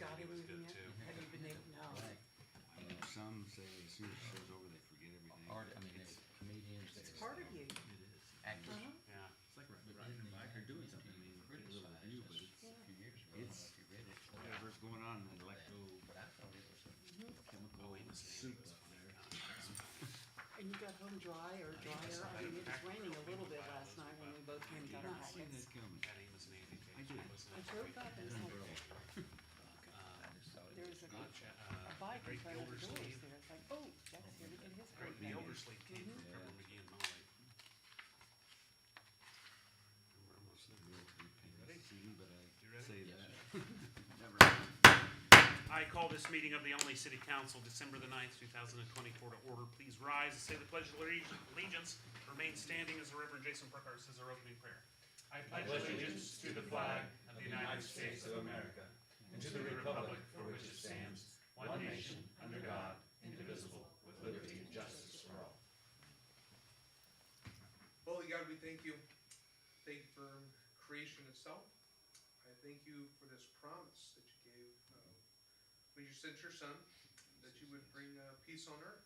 got committee was anything good yet? too. Have you been able, no. Right. Some say as soon as the show's over, they forget everything. Art, I mean, there's comedians. It's there's, part of you. It is. Actors. Yeah. It's like riding your bike or doing something. I mean, you get a little review, but it's, A few years ago, I don't know it's if you read it. whatever's going on in that But I thought it was electrochemical Oh, he was soup was up funny. there. And you got home dry or drier? I mean, it was raining a little bit last night when we both came and got our Not seeing jackets. that coming. Had Amos and Andy I did. I drove up and it's like, I just thought it there was. was a bike in Great front of the doors Gildersleeve. there. It's like, oh, Jack's here to get his Great, coat the back. Gildersleeve came from Mhm. Pepper McGee and Molly. We're almost there. Real big pain in the Ready? seat, but You ready? I say Yes, that. sir. Never. I call this meeting of the Only City Council, December the 9th, 2024 to order. Please rise and say the Pledge of Allegiance. Remain standing as the Reverend Jason Burkhart says our opening prayer. I I pledge allegiance to the flag of the United States of America and to the republic for which it stands, one nation, under God, indivisible, with liberty and justice for all. Holy God, we thank you. Thank you for creation itself. I thank you for this promise that you gave when you sent your Son, that you would bring peace on earth,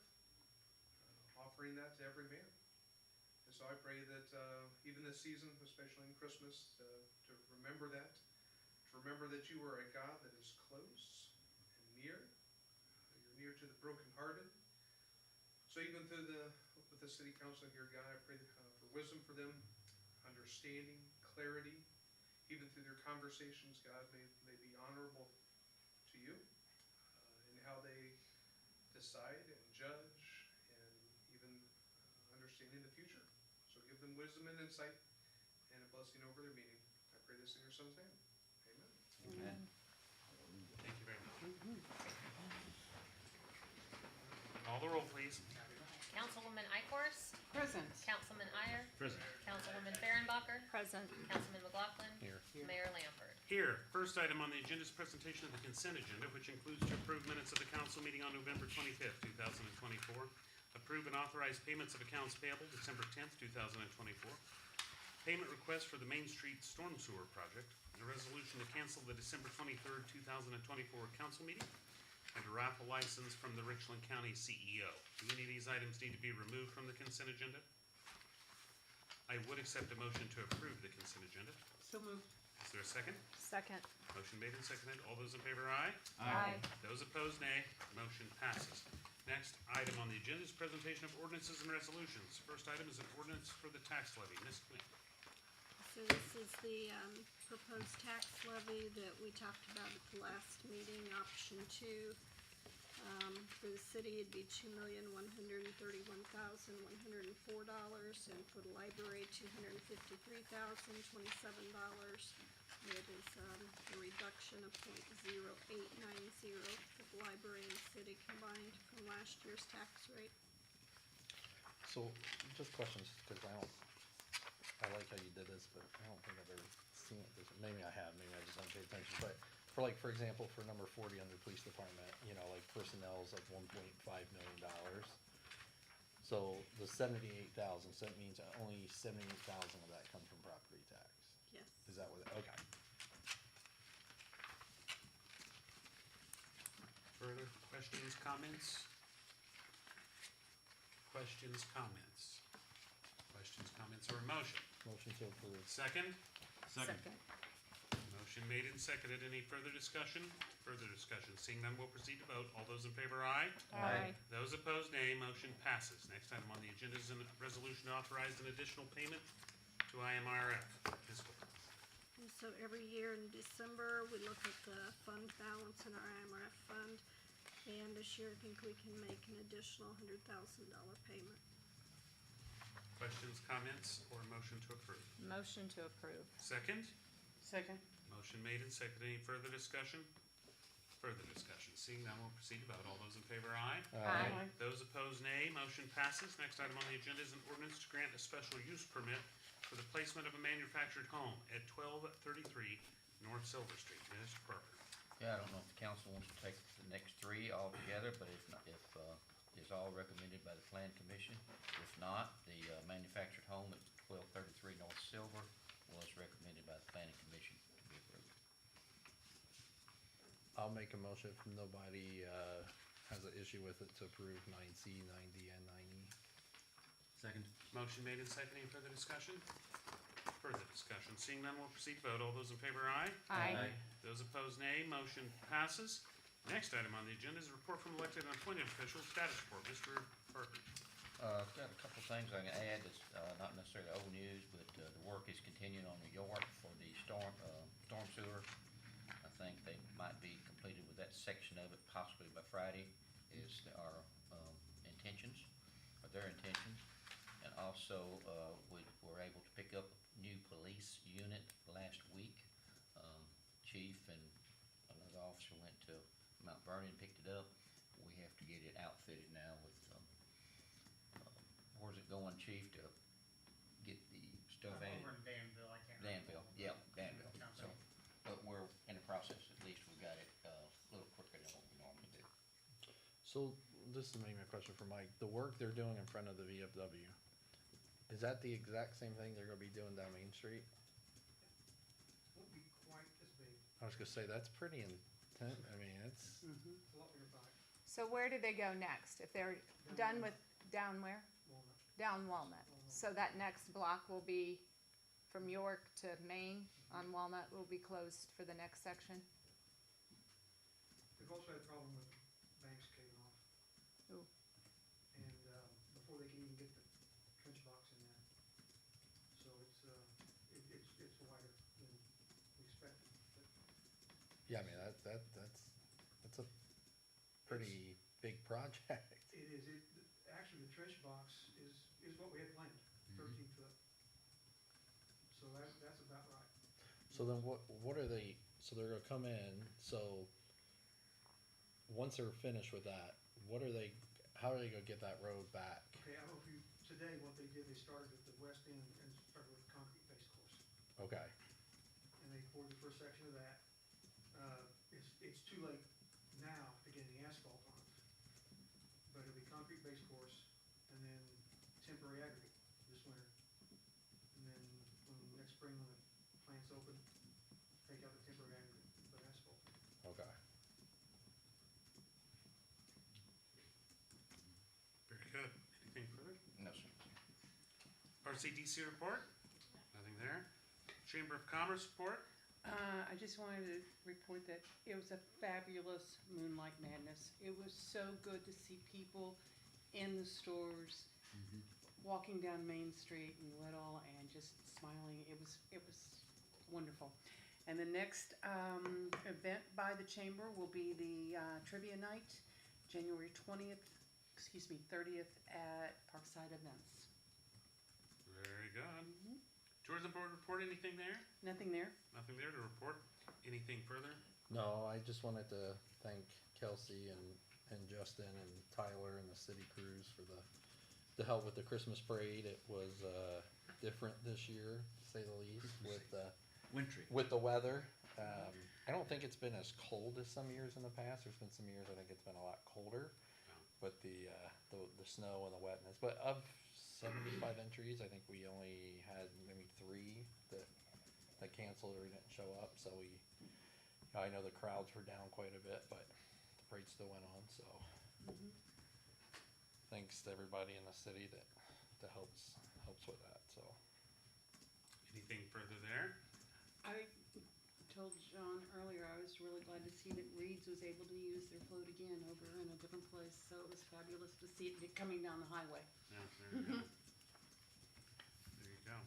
offering that to every man. And so I pray that even this season, especially in Christmas, to remember that, to remember that you are a God that is close and near. You're near to the brokenhearted. So even with the city council here, God, I pray for wisdom for them, understanding, clarity, even through their conversations, God, may they be honorable to you in how they decide and judge and even understanding the future. So give them wisdom and insight and a blessing over their meeting. I pray this in your Son's name. Amen. Amen. Thank you very much. Call the roll, please. Councilwoman Ikorst, Present. Councilman Iyer, Present. Councilwoman Fehrenbacher, Present. Councilman McLaughlin, Here. Mayor Lampert. Here, first item on the agenda is presentation of the consent agenda, which includes to approve minutes of the council meeting on November 25th, 2024. Approve and authorize payments of accounts payable December 10th, 2024. Payment request for the Main Street Storm Sewer Project. And a resolution to cancel the December 23rd, 2024 council meeting. And a raffle license from the Richland County CEO. Do any of these items need to be removed from the consent agenda? I would accept a motion to approve the consent agenda. So moved. Is there a second? Second. Motion made and seconded. All those in favor, aye. Aye. Those opposed, nay. Motion passes. Next item on the agenda is presentation of ordinances and resolutions. First item is an ordinance for the tax levy. Ms. Quinn. So this is the proposed tax levy that we talked about at the last meeting, option 2. For the city, it'd be $2,131,104, and for the library, $253,027. It is a reduction of 0.0890 for the library and city combined from last year's tax rate. So, just questions, because I like how you did this, but I don't think I've ever seen it this, maybe I have, maybe I just haven't paid attention, but for example, for number 40 under police department, like personnel's like $1.5 million. So the 78,000, so that means only 78,000 of that comes from property tax. Yes. Is that what, okay. Further questions, comments? Questions, comments? Questions, comments, or a motion? Motion to approve. Second? Second. Motion made and seconded. Any further discussion? Further discussion. Seeing none, we'll proceed to vote. All those in favor, aye. Aye. Those opposed, nay. Motion passes. Next item on the agenda is a resolution to authorize an additional payment to IMRF. Ms. Quinn. And so every year in December, we look at the fund balance in our IMRF fund, and this year I think we can make an additional $100,000 payment. Questions, comments, or a motion to approve? Motion to approve. Second? Second. Motion made and seconded. Any further discussion? Further discussion. Seeing none, we'll proceed to vote. All those in favor, aye. Aye. Those opposed, nay. Motion passes. Next item on the agenda is an ordinance to grant a special use permit for the placement of a manufactured home at 1233 North Silver Street. Mr. Parker. Yeah, I don't know if the council wants to take the next 3 all together, but if not, if it's all recommended by the Plan Commission. If not, the manufactured home at 1233 North Silver was recommended by the Planning Commission to be approved. I'll make a motion if nobody, has an issue with it to approve 9C, 9D, and 9E. Second. Motion made and seconded. Any further discussion? Further discussion. Seeing none, we'll proceed to vote. All those in favor, aye. Aye. Those opposed, nay. Motion passes. Next item on the agenda is a report from elected and appointed officials. Status report. Mr. Parker. Got a couple of things I can add that's, not necessarily old news, but, the work is continuing on New York for the storm sewer. I think they might be completed with that section of it possibly by Friday is our, intentions, or their intentions. And also, we were able to pick up a new police unit last week. Chief and another officer went to Mount Vernon and picked it up. We have to get it outfitted now with, where's it going, Chief, to get the stuff in? Over in Danville, I can't remember. Danville, yeah, Danville. So, but we're in the process, at least we got it, a little quicker than what we normally do. So, this is maybe a question for Mike. The work they're doing in front of the VFW, is that the exact same thing they're gonna be doing down Main Street? Won't be quite as big, I was gonna say, that's pretty intense. I mean, it's, it's a lot bigger bike, So where do they go next? If they're done with, down where? Walnut. Down Walnut. So that next block will be from York to Maine on Walnut will be closed for the next section? They've also had a problem with banks caving off. Ooh. And, before they can even get the trench box in there. So it's wider than we expected, but yeah, I mean, that's a pretty big project. it is, actually, the trench box is what we had planned, 13 foot. So that's about right. So then what are they, so they're gonna come in, so once they're finished with that, how are they gonna get that road back? Okay, I don't know if you, today, what they did, they started at the west end and started with the concrete base course. Okay, And they poured the first section of that. It's too late now to get any asphalt on it. But it'll be concrete base course and then temporary aggregate this winter. And then next spring when the plant's open, take out the temporary aggregate and put asphalt. okay. Very good. Anything further? No, sir. RCDC report? Nothing there. Chamber of Commerce report? I just wanted to report that it was a fabulous Moonlight Madness. It was so good to see people in the stores, walking down Main Street in Little and just smiling. It was wonderful. And the next event by the chamber will be the trivia night, January 30th at Parkside Events. Very good. Tourism Board report, anything there? Nothing there? Nothing there to report. Anything further? No, I just wanted to thank Kelsey and Justin and Tyler and the city crews for the help with the Christmas parade. It was, different this year, to say the least, Wintry. with the weather. I don't think it's been as cold as some years in the past. There's been some years I think it's been a lot colder. But the snow and the wetness, but of 75 entries, I think we only had maybe 3 that canceled or didn't show up, so I know the crowds were down quite a bit, but the parade still went on, so. Thanks to everybody in the city that helps with that, so. Anything further there? I told John earlier, I was really glad to see that Reed's was able to use their float again over in a different place, so it was fabulous to see it coming down the highway. Yeah, there you go. There you go.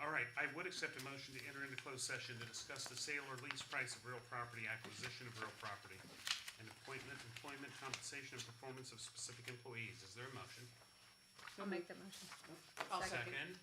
All right, I would accept a motion to enter into closed session to discuss the sale or lease price of real property, acquisition of real property, and appointment, employment, compensation, and performance of specific employees. Is there a motion? I'll make that motion. I'll Second. Second.